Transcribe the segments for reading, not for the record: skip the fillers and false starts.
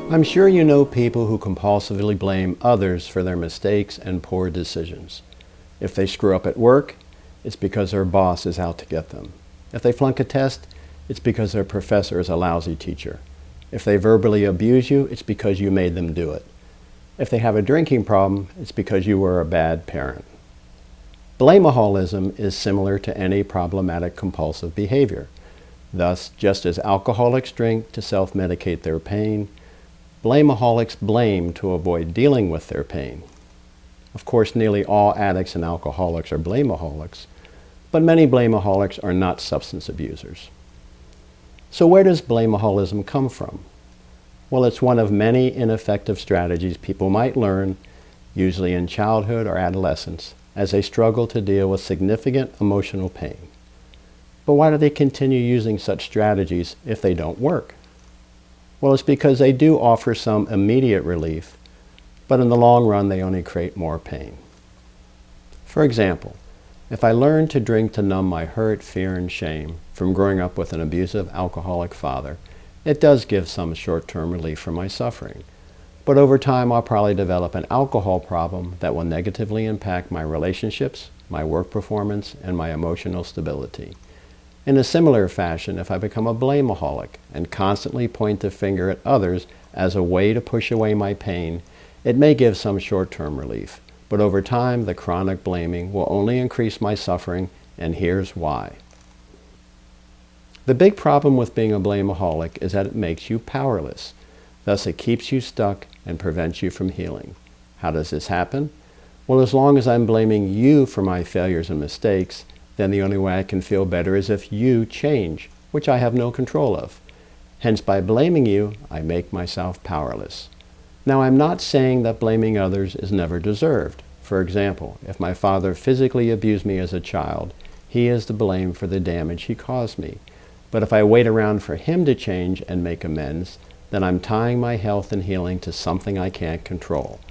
I'm sure you know people who compulsively blame others for their mistakes and poor decisions. If they screw up at work, it's because their boss is out to get them. If they flunk a test, it's because their professor is a lousy teacher. If they verbally abuse you, it's because you made them do it. If they have a drinking problem, it's because you were a bad parent. Blame-o-holism is similar to any problematic compulsive behavior. Thus, just as alcoholics drink to self-medicate their pain, blame-o-holics blame to avoid dealing with their pain. Of course, nearly all addicts and alcoholics are blame-o-holics, but many blame-o-holics are not substance abusers. So where does blame-o-holism come from? Well, it's one of many ineffective strategies people might learn, usually in childhood or adolescence, as they struggle to deal with significant emotional pain. But why do they continue using such strategies if they don't work? Well, it's because they do offer some immediate relief, but in the long run they only create more pain. For example, if I learn to drink to numb my hurt, fear, and shame from growing up with an abusive alcoholic father, it does give some short-term relief from my suffering. But over time I'll probably develop an alcohol problem that will negatively impact my relationships, my work performance, and my emotional stability. In a similar fashion, if I become a blame-o-holic and constantly point the finger at others as a way to push away my pain, it may give some short-term relief, but over time the chronic blaming will only increase my suffering, and here's why. The big problem with being a blame-o-holic is that it makes you powerless. Thus it keeps you stuck and prevents you from healing. How does this happen? Well, as long as I'm blaming you for my failures and mistakes, then the only way I can feel better is if you change, which I have no control of. Hence, by blaming you, I make myself powerless. Now, I'm not saying that blaming others is never deserved. For example, if my father physically abused me as a child, he is to blame for the damage he caused me. But if I wait around for him to change and make amends, then I'm tying my health and healing to something I can't control.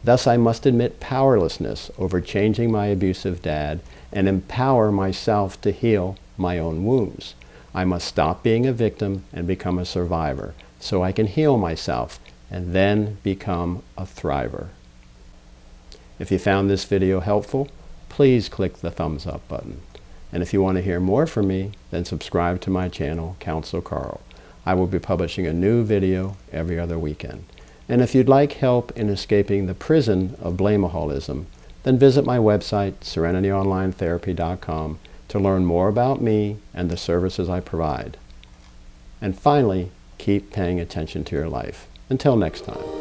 Thus, I must admit powerlessness over changing my abusive dad and empower myself to heal my own wounds. I must stop being a victim and become a survivor so I can heal myself and then become a thriver. If you found this video helpful, please click the thumbs up button. And if you want to hear more from me, then subscribe to my channel, Counselor Carl. I will be publishing a new video every other weekend. And if you'd like help in escaping the prison of blame-o-holism, then visit my website, SerenityOnlineTherapy.com, to learn more about me and the services I provide. And finally, keep paying attention to your life. Until next time.